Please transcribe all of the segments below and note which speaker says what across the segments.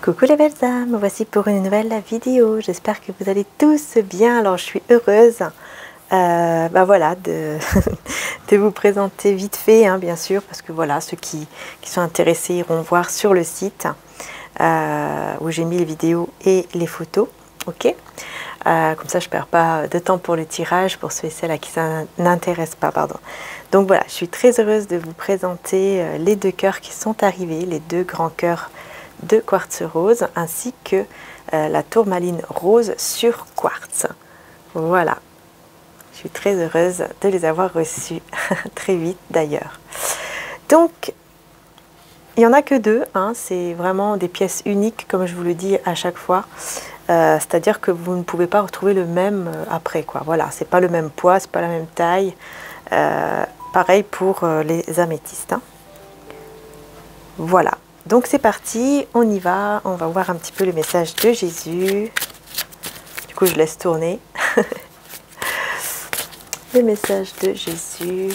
Speaker 1: Coucou les belles âmes, me voici pour une nouvelle vidéo. J'espère que vous allez tous bien. Alors je suis heureuse voilà, de, de vous présenter vite fait, hein, bien sûr, parce que voilà, ceux qui sont intéressés iront voir sur le site où j'ai mis les vidéos et les photos. Ok, comme ça je ne perds pas de temps pour le tirage, pour ceux et celles à qui ça n'intéresse pas, pardon. Donc voilà, je suis très heureuse de vous présenter les deux cœurs qui sont arrivés, les deux grands cœurs de quartz rose, ainsi que la tourmaline rose sur quartz. Voilà, je suis très heureuse de les avoir reçus très vite d'ailleurs. Donc, il n'y en a que deux, hein, c'est vraiment des pièces uniques, comme je vous le dis à chaque fois. C'est-à-dire que vous ne pouvez pas retrouver le même après, quoi. Voilà, c'est pas le même poids, c'est pas la même taille. Pareil pour les améthystes. Hein. Voilà. Donc c'est parti, on y va, on va voir un petit peu le message de Jésus. Du coup je laisse tourner. Le message de Jésus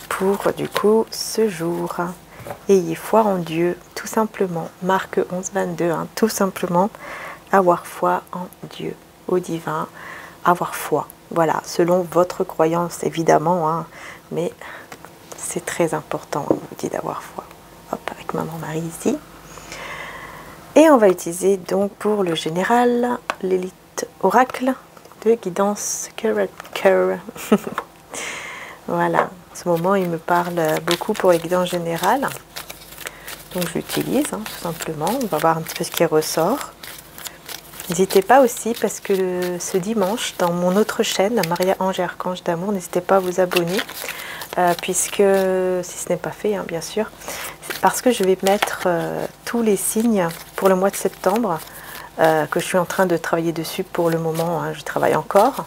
Speaker 1: pour du coup ce jour. Ayez foi en Dieu, tout simplement. Marc 11, 22, hein, tout simplement. Avoir foi en Dieu, au divin, avoir foi. Voilà, selon votre croyance évidemment, hein, mais c'est très important, on vous dit d'avoir foi. Hop, avec Maman Marie ici. Et on va utiliser donc pour le général l'élite oracle de guidance Curracker. Voilà, en ce moment il me parle beaucoup pour les guidances générales. Donc je l'utilise hein, tout simplement. On va voir un petit peu ce qui ressort. N'hésitez pas aussi parce que ce dimanche dans mon autre chaîne, Maria Ange et Archange d'amour, n'hésitez pas à vous abonner. Puisque, si ce n'est pas fait, hein, bien sûr, parce que je vais mettre tous les signes pour le mois de septembre, que je suis en train de travailler dessus pour le moment, hein, je travaille encore,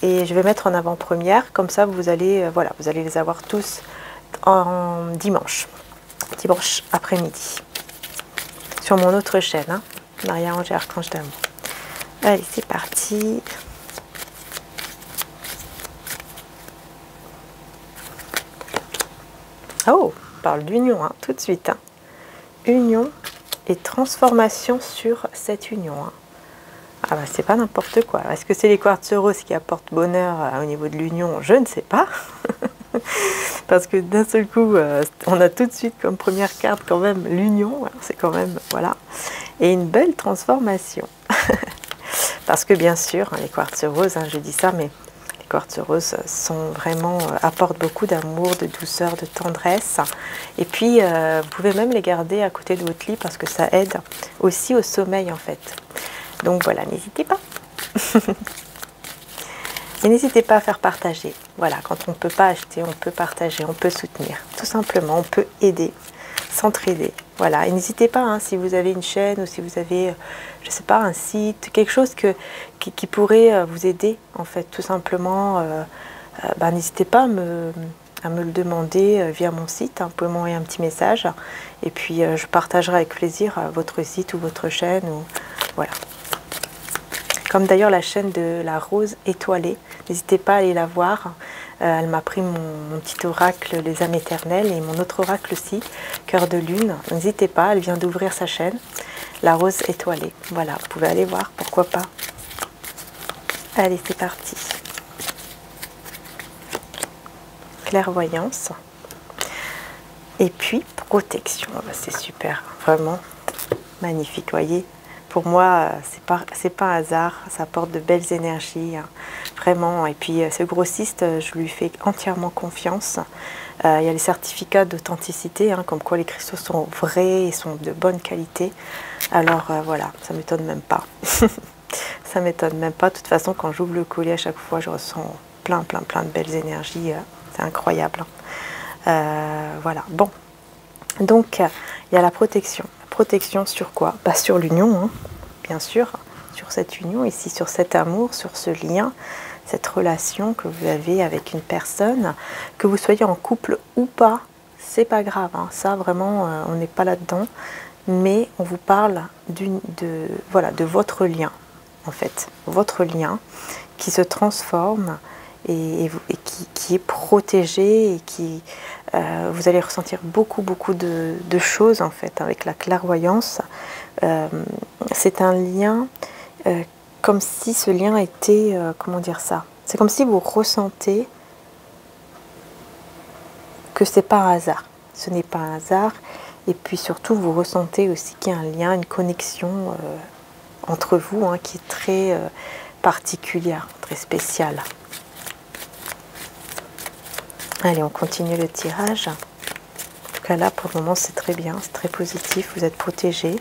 Speaker 1: et je vais mettre en avant-première, comme ça vous allez, voilà, vous allez les avoir tous en dimanche après-midi, sur mon autre chaîne, hein, Maria Ange et Archange d'amour. Allez, c'est parti. Oh, on parle d'union, hein, tout de suite. Hein. Union et transformation sur cette union. Hein. Ah bah c'est pas n'importe quoi. Est-ce que c'est les quartz roses qui apportent bonheur au niveau de l'union? Je ne sais pas. Parce que d'un seul coup, on a tout de suite comme première carte quand même l'union. C'est quand même, voilà. Et une belle transformation. Parce que bien sûr, hein, les quartz roses, hein, je dis ça, mais quartz roses sont vraiment apportent beaucoup d'amour, de douceur, de tendresse. Et puis vous pouvez même les garder à côté de votre lit parce que ça aide aussi au sommeil en fait. Donc voilà, n'hésitez pas. Et n'hésitez pas à faire partager. Voilà, quand on ne peut pas acheter, on peut partager, on peut soutenir. Tout simplement, on peut aider, s'entraider. Voilà, et n'hésitez pas, hein, si vous avez une chaîne ou si vous avez, je ne sais pas, un site, quelque chose qui pourrait vous aider, en fait, tout simplement, n'hésitez pas à me le demander via mon site. Hein, vous pouvez m'envoyer un petit message et puis je partagerai avec plaisir votre site ou votre chaîne. Ou, voilà. Comme d'ailleurs la chaîne de la Rose Étoilée, n'hésitez pas à aller la voir. Elle m'a pris mon petit oracle Les âmes éternelles et mon autre oracle aussi, Cœur de Lune. N'hésitez pas, elle vient d'ouvrir sa chaîne, La Rose Étoilée. Voilà, vous pouvez aller voir, pourquoi pas. Allez, c'est parti. Clairvoyance. Et puis, protection. C'est super, vraiment magnifique, voyez. Pour moi, c'est pas un hasard, ça apporte de belles énergies, hein, vraiment. Et puis ce grossiste, je lui fais entièrement confiance. Il y a les certificats d'authenticité, hein, comme quoi les cristaux sont vrais et sont de bonne qualité. Alors voilà, ça m'étonne même pas. Ça m'étonne même pas. De toute façon, quand j'ouvre le collier, à chaque fois, je ressens plein de belles énergies. C'est incroyable. Voilà, bon. Donc, il y a la protection. Protection sur quoi? Bah, sur l'union, hein, bien sûr, sur cette union, ici, sur cet amour, sur ce lien, cette relation que vous avez avec une personne, que vous soyez en couple ou pas, c'est pas grave, hein, ça vraiment, on n'est pas là-dedans, mais on vous parle voilà, de votre lien, en fait, votre lien qui se transforme qui est protégé et qui vous allez ressentir beaucoup de choses en fait avec la clairvoyance. C'est un lien comme si ce lien était, comment dire ça, c'est comme si vous ressentez que c'est pas un hasard, ce n'est pas un hasard, et puis surtout vous ressentez aussi qu'il y a un lien, une connexion entre vous hein, qui est très particulière, très spéciale. Allez, on continue le tirage. En tout cas là pour le moment c'est très bien, c'est très positif, vous êtes protégé.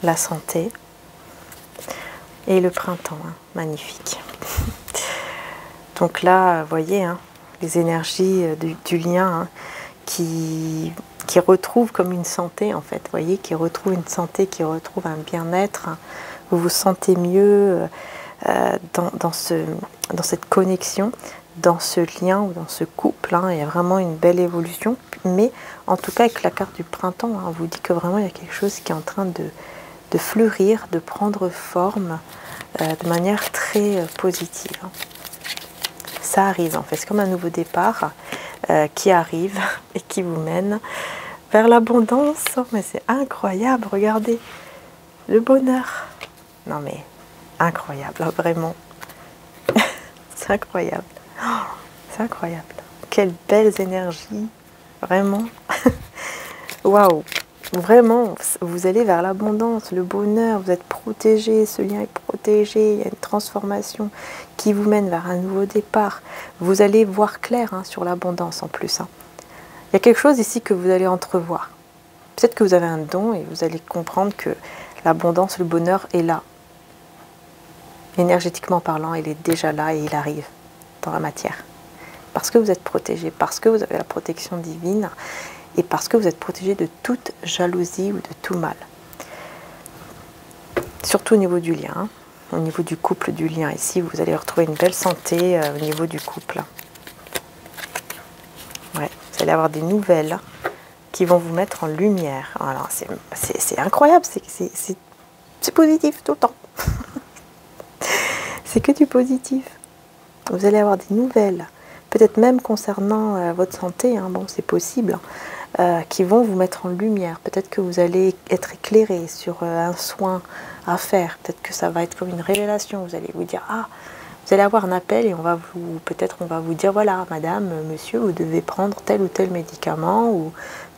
Speaker 1: La santé et le printemps, hein, magnifique. Donc là, vous voyez, hein, les énergies du lien hein, qui retrouvent comme une santé en fait, vous voyez, qui retrouvent une santé, qui retrouvent un bien-être. Hein. Vous vous sentez mieux dans cette connexion, dans ce lien ou dans ce couple. Hein. Il y a vraiment une belle évolution, mais en tout cas avec la carte du printemps, hein, on vous dit que vraiment il y a quelque chose qui est en train de fleurir, de prendre forme de manière très positive. Ça arrive en fait, c'est comme un nouveau départ qui arrive et qui vous mène vers l'abondance. Oh, mais c'est incroyable, regardez, le bonheur. Non mais, incroyable, vraiment. C'est incroyable. Oh, c'est incroyable. Quelles belles énergies, vraiment. Waouh. Vraiment, vous allez vers l'abondance, le bonheur, vous êtes protégé, ce lien est protégé, il y a une transformation qui vous mène vers un nouveau départ. Vous allez voir clair hein, sur l'abondance en plus. Hein. Il y a quelque chose ici que vous allez entrevoir. Peut-être que vous avez un don et vous allez comprendre que l'abondance, le bonheur est là. Énergétiquement parlant, il est déjà là et il arrive dans la matière. Parce que vous êtes protégé, parce que vous avez la protection divine. Et parce que vous êtes protégé de toute jalousie ou de tout mal. Surtout au niveau du lien, hein. Au niveau du couple, du lien. Ici, vous allez retrouver une belle santé au niveau du couple. Ouais, vous allez avoir des nouvelles qui vont vous mettre en lumière. Alors, c'est incroyable, c'est positif tout le temps. C'est que du positif. Vous allez avoir des nouvelles, peut-être même concernant votre santé, hein. Bon, c'est possible. Qui vont vous mettre en lumière. Peut-être que vous allez être éclairé sur un soin à faire. Peut-être que ça va être comme une révélation. Vous allez vous dire, ah, vous allez avoir un appel et peut-être on va vous dire, voilà, madame, monsieur, vous devez prendre tel ou tel médicament ou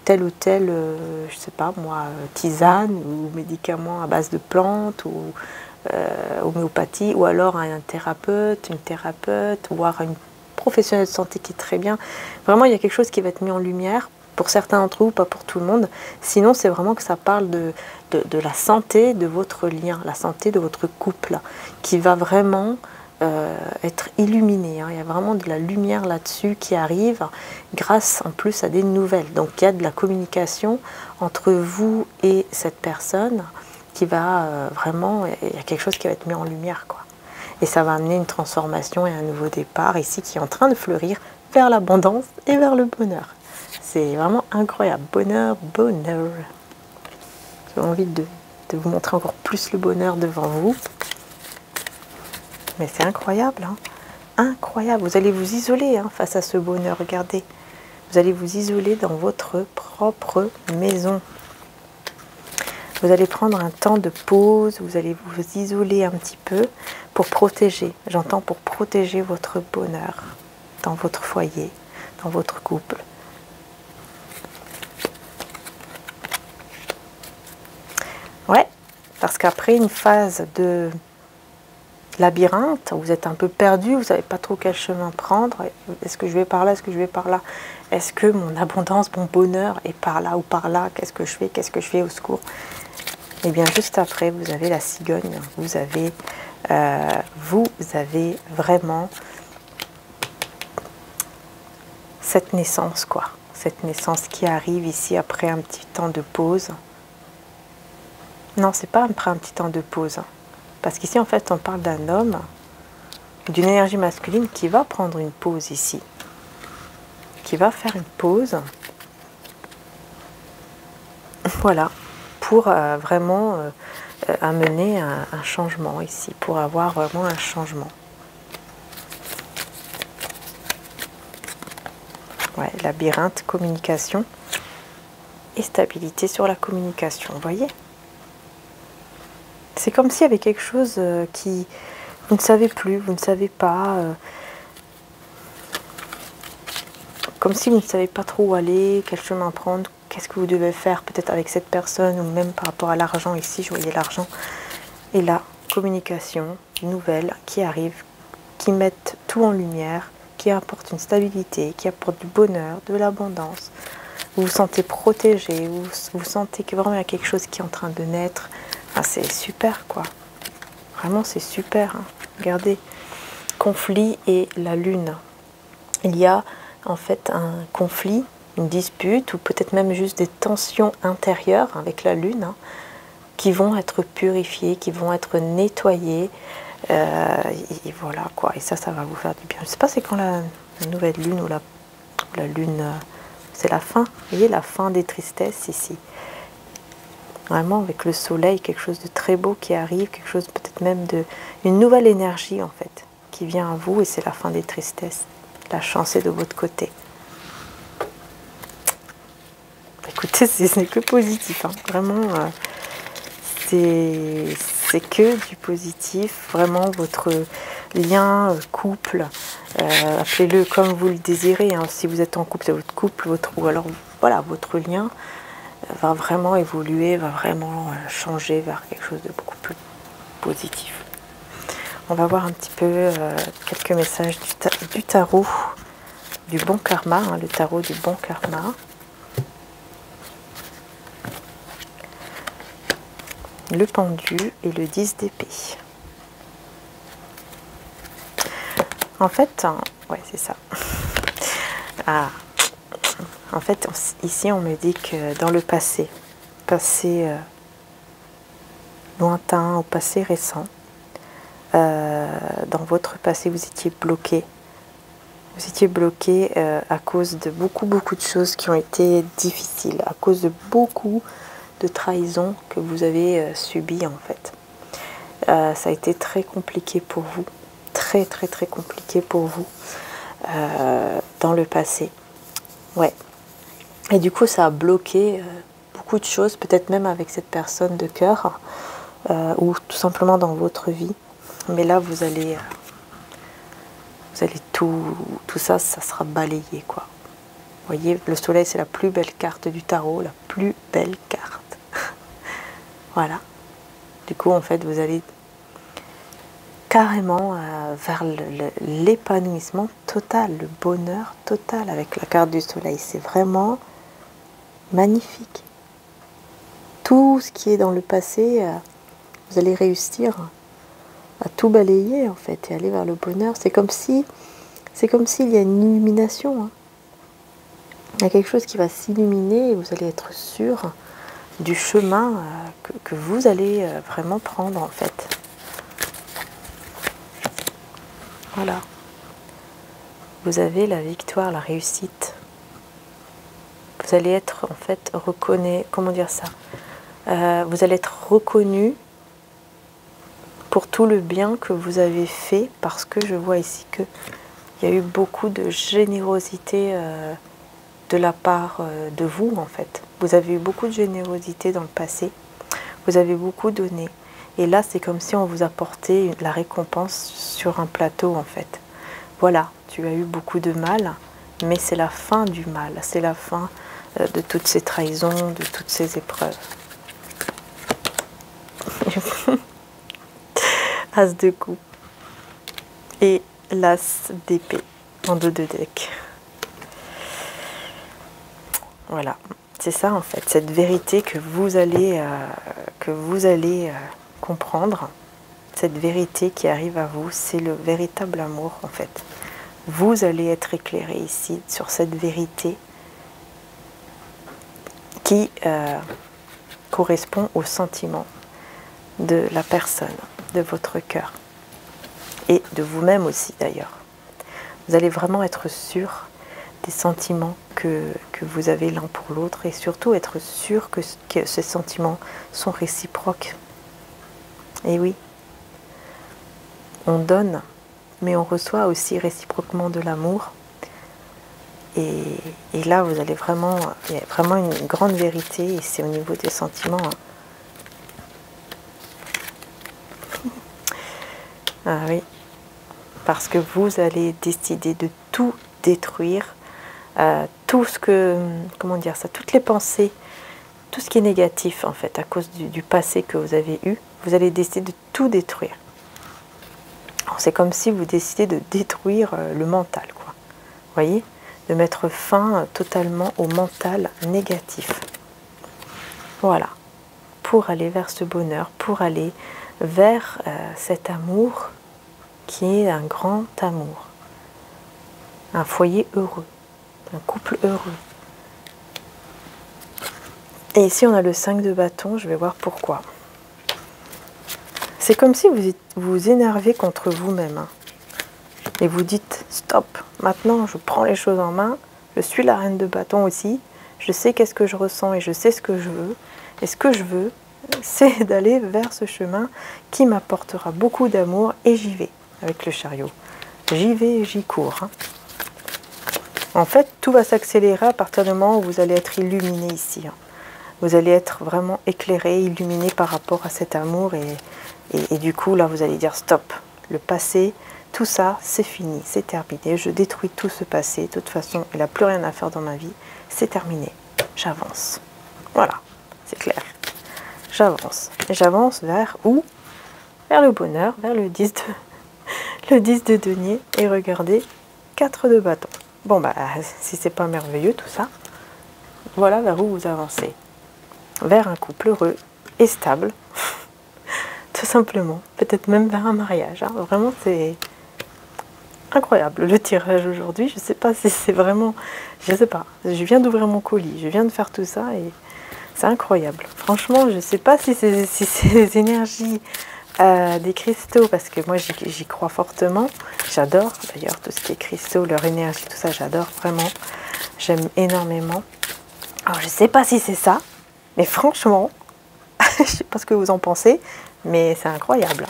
Speaker 1: tel, je sais pas moi, tisane ou médicament à base de plantes ou homéopathie ou alors un thérapeute, une thérapeute, voire une professionnelle de santé qui est très bien. Vraiment, il y a quelque chose qui va être mis en lumière. Pour certains d'entre vous, pas pour tout le monde. Sinon, c'est vraiment que ça parle de la santé de votre lien, la santé de votre couple, qui va vraiment être illuminé. Hein. Il y a vraiment de la lumière là-dessus qui arrive, grâce en plus à des nouvelles. Donc, il y a de la communication entre vous et cette personne qui va vraiment... Il y a quelque chose qui va être mis en lumière, quoi. Et ça va amener une transformation et un nouveau départ ici qui est en train de fleurir vers l'abondance et vers le bonheur. C'est vraiment incroyable. Bonheur, bonheur. J'ai envie de vous montrer encore plus le bonheur devant vous. Mais c'est incroyable. Hein. Incroyable. Vous allez vous isoler hein, face à ce bonheur. Regardez. Vous allez vous isoler dans votre propre maison. Vous allez prendre un temps de pause. Vous allez vous isoler un petit peu pour protéger. J'entends pour protéger votre bonheur dans votre foyer, dans votre couple. Ouais, parce qu'après une phase de labyrinthe, vous êtes un peu perdu, vous ne savez pas trop quel chemin prendre. Est-ce que je vais par là, est-ce que je vais par là? Est-ce que mon abondance, mon bonheur est par là ou par là? Qu'est-ce que je fais au secours? Et bien juste après, vous avez la cigogne, vous avez vraiment cette naissance, quoi. Cette naissance qui arrive ici après un petit temps de pause. Non, c'est pas après un petit temps de pause. Parce qu'ici, en fait, on parle d'un homme, d'une énergie masculine qui va prendre une pause ici. Qui va faire une pause. Voilà. Pour vraiment amener un changement ici, pour avoir vraiment un changement. Ouais, labyrinthe, communication et stabilité sur la communication, vous voyez? C'est comme s'il y avait quelque chose qui... Vous ne savez plus, vous ne savez pas... comme si vous ne savez pas trop où aller, quel chemin prendre, qu'est-ce que vous devez faire peut-être avec cette personne, ou même par rapport à l'argent. Ici, je voyais l'argent. Et là, communication, nouvelles qui arrivent, qui mettent tout en lumière, qui apportent une stabilité, qui apportent du bonheur, de l'abondance. Vous vous sentez protégé, vous sentez que vraiment il y a quelque chose qui est en train de naître. Enfin, c'est super, quoi. Vraiment, c'est super. Hein. Regardez, conflit et la lune. Il y a en fait un conflit, une dispute, ou peut-être même juste des tensions intérieures avec la lune, hein, qui vont être purifiées, qui vont être nettoyées. Et voilà, quoi. Et ça va vous faire du bien. Je ne sais pas c'est quand la nouvelle lune ou la lune... c'est la fin. Vous voyez, la fin des tristesses ici. Vraiment, avec le soleil, quelque chose de très beau qui arrive, quelque chose peut-être même une nouvelle énergie, en fait, qui vient à vous, et c'est la fin des tristesses. La chance est de votre côté. Écoutez, ce n'est que positif, hein. Vraiment, c'est que du positif. Vraiment, votre lien, couple, appelez-le comme vous le désirez, hein. Si vous êtes en couple, c'est votre couple, ou alors, voilà, votre lien va vraiment évoluer, va vraiment changer vers quelque chose de beaucoup plus positif. On va voir un petit peu quelques messages du tarot du bon karma, hein, le tarot du bon karma. Le pendu et le 10 d'épée. En fait, ouais, c'est ça. Ah. En fait, ici, on me dit que dans le passé lointain, au passé récent, dans votre passé, vous étiez bloqué. Vous étiez bloqué à cause de beaucoup de choses qui ont été difficiles, à cause de beaucoup de trahisons que vous avez subies, en fait. Ça a été très compliqué pour vous, très compliqué pour vous dans le passé. Ouais. Et du coup, ça a bloqué beaucoup de choses, peut-être même avec cette personne de cœur, ou tout simplement dans votre vie. Mais là, vous allez tout ça, ça sera balayé, quoi. Vous voyez, le soleil, c'est la plus belle carte du tarot, la plus belle carte. Voilà. Du coup, en fait, vous allez carrément vers l'épanouissement total, le bonheur total avec la carte du soleil. C'est vraiment magnifique. Tout ce qui est dans le passé, vous allez réussir à tout balayer, en fait, et aller vers le bonheur. C'est comme s'il y a une illumination. Hein. Il y a quelque chose qui va s'illuminer et vous allez être sûr du chemin que vous allez vraiment prendre, en fait. Voilà. Vous avez la victoire, la réussite. Vous allez être, en fait, comment dire ça, vous allez être reconnu pour tout le bien que vous avez fait, parce que je vois ici qu'il y a eu beaucoup de générosité de la part de vous, en fait. Vous avez eu beaucoup de générosité dans le passé, vous avez beaucoup donné, et là c'est comme si on vous apportait la récompense sur un plateau, en fait. Voilà, tu as eu beaucoup de mal, mais c'est la fin du mal, c'est la fin de toutes ces trahisons, de toutes ces épreuves. As de coupe et l'as d'épée en dos de deck. Voilà, c'est ça, en fait, cette vérité que vous allez comprendre, cette vérité qui arrive à vous, c'est le véritable amour, en fait. Vous allez être éclairé ici sur cette vérité qui correspond au sentiment de la personne, de votre cœur et de vous-même aussi, d'ailleurs. Vous allez vraiment être sûr des sentiments que vous avez l'un pour l'autre, et surtout être sûr que ces sentiments sont réciproques. Et oui, on donne, mais on reçoit aussi réciproquement de l'amour. Et là, vous allez vraiment, il y a vraiment une grande vérité, et c'est au niveau des sentiments. Ah oui, parce que vous allez décider de tout détruire, tout ce que, comment dire ça, toutes les pensées, tout ce qui est négatif en fait, à cause du passé que vous avez eu, vous allez décider de tout détruire. C'est comme si vous décidez de détruire le mental, quoi. Vous voyez, de mettre fin totalement au mental négatif. Voilà, pour aller vers ce bonheur, pour aller vers cet amour qui est un grand amour, un foyer heureux, un couple heureux. Et ici on a le 5 de bâton, je vais voir pourquoi. C'est comme si vous vous énervez contre vous-même, hein, et vous dites stop, maintenant je prends les choses en main, je suis la reine de bâton aussi, je sais qu'est-ce que je ressens et je sais ce que je veux, et ce que je veux c'est d'aller vers ce chemin qui m'apportera beaucoup d'amour, et j'y vais avec le chariot, j'y vais et j'y cours, hein. En fait tout va s'accélérer à partir du moment où vous allez être illuminé ici, hein. Vous allez être vraiment éclairé, illuminé par rapport à cet amour, et du coup là vous allez dire stop, le passé, tout ça c'est fini, c'est terminé, je détruis tout ce passé, de toute façon il n'a plus rien à faire dans ma vie, c'est terminé, j'avance. Voilà, c'est clair, j'avance. Et j'avance vers où? Vers le bonheur, vers le 10 de denier, et regardez, 4 de bâton. Bon bah si c'est pas merveilleux tout ça, voilà vers où vous avancez. Vers un couple heureux et stable, tout simplement, peut-être même vers un mariage, hein. Vraiment c'est incroyable le tirage aujourd'hui, je sais pas si c'est vraiment, je sais pas, je viens d'ouvrir mon colis, je viens de faire tout ça et c'est incroyable. Franchement je sais pas si c'est les énergies des cristaux, parce que moi j'y crois fortement, j'adore d'ailleurs tout ce qui est cristaux, leur énergie, tout ça j'adore vraiment, j'aime énormément. Alors je sais pas si c'est ça, mais franchement, je sais pas ce que vous en pensez, mais c'est incroyable.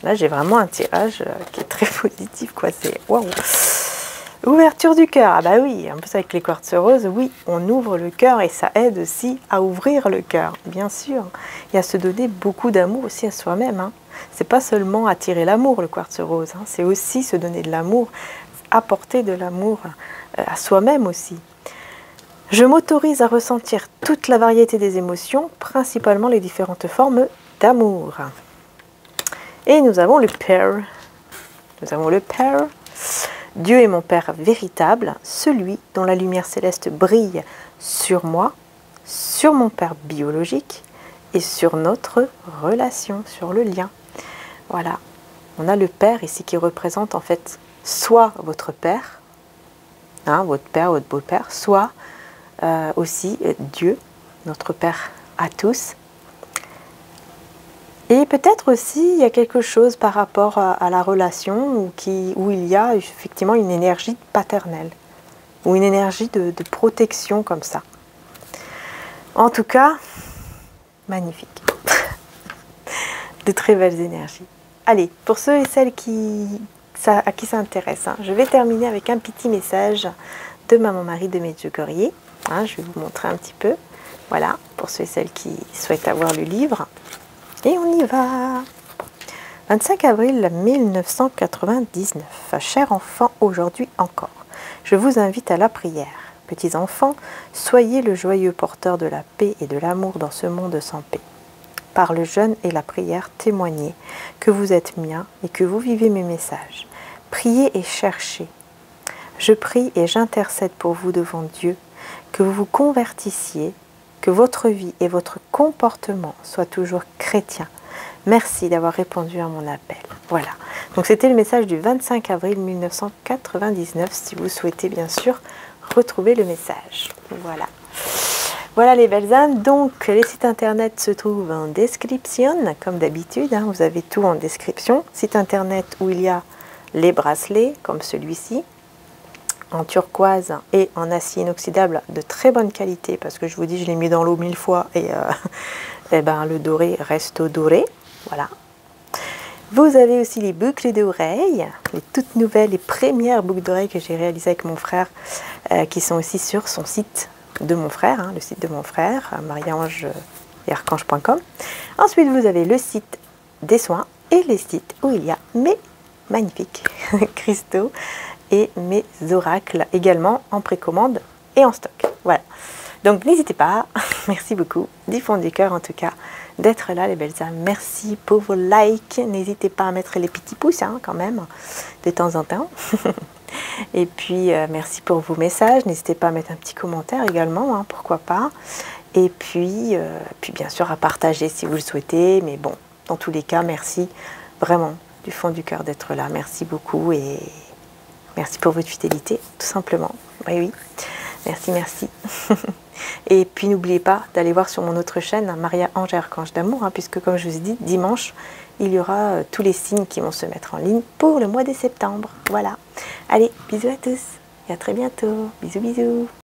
Speaker 1: Là, j'ai vraiment un tirage qui est très positif, quoi. C'est waouh! Ouverture du cœur. Ah bah oui, un peu ça avec les quartz roses. Oui, on ouvre le cœur et ça aide aussi à ouvrir le cœur, bien sûr. Et à se donner beaucoup d'amour aussi à soi-même, hein. C'est pas seulement attirer l'amour, le quartz rose, hein. C'est aussi se donner de l'amour, apporter de l'amour à soi-même aussi. Je m'autorise à ressentir toute la variété des émotions, principalement les différentes formes d'amour. Et nous avons le Père. Nous avons le Père. Dieu est mon Père véritable, celui dont la lumière céleste brille sur moi, sur mon Père biologique et sur notre relation, sur le lien. Voilà. On a le Père ici qui représente en fait soit votre Père, hein, votre Père, votre beau-père, soit aussi Dieu, notre Père à tous. Et peut-être aussi il y a quelque chose par rapport à la relation où il y a effectivement une énergie paternelle ou une énergie de protection comme ça. En tout cas, magnifique. De très belles énergies. Allez, pour ceux et celles à qui ça intéresse, hein, je vais terminer avec un petit message de Maman Marie de Medjugorje. Hein, je vais vous montrer un petit peu. Voilà, pour ceux et celles qui souhaitent avoir le livre. Et on y va. 25 avril 1999. Cher enfant, aujourd'hui encore, je vous invite à la prière. Petits enfants, soyez le joyeux porteur de la paix et de l'amour dans ce monde sans paix. Par le jeûne et la prière, témoignez que vous êtes mien et que vous vivez mes messages. Priez et cherchez. Je prie et j'intercède pour vous devant Dieu, que vous vous convertissiez, que votre vie et votre comportement soient toujours chrétiens. Merci d'avoir répondu à mon appel. Voilà. Donc c'était le message du 25 avril 1999, si vous souhaitez bien sûr retrouver le message. Voilà. Voilà les belles âmes. Donc les sites internet se trouvent en description, comme d'habitude. Hein, vous avez tout en description. Site internet où il y a les bracelets, comme celui-ci, en turquoise et en acier inoxydable de très bonne qualité, parce que je vous dis, je l'ai mis dans l'eau 1000 fois et ben, le doré reste au doré. Voilà. Vous avez aussi les boucles d'oreilles, les toutes nouvelles, les premières boucles d'oreilles que j'ai réalisées avec mon frère, qui sont aussi sur son site de mon frère, hein, le site de mon frère, mariange-archange.com. Ensuite, vous avez le site des soins et les sites où il y a mes magnifiques cristaux et mes oracles également en précommande et en stock. Voilà. Donc n'hésitez pas, merci beaucoup, du fond du cœur en tout cas, d'être là les belles âmes. Merci pour vos likes, n'hésitez pas à mettre les petits pouces hein, quand même, de temps en temps. Et puis merci pour vos messages, n'hésitez pas à mettre un petit commentaire également, hein, pourquoi pas. Et puis bien sûr à partager si vous le souhaitez, mais bon, dans tous les cas, merci vraiment du fond du cœur d'être là. Merci beaucoup et merci pour votre fidélité, tout simplement. Oui, oui, merci, merci. Et puis n'oubliez pas d'aller voir sur mon autre chaîne, Maria Ange et Archange d'amour, hein, puisque comme je vous ai dit, dimanche, il y aura tous les signes qui vont se mettre en ligne pour le mois de septembre. Voilà. Allez, bisous à tous et à très bientôt. Bisous, bisous.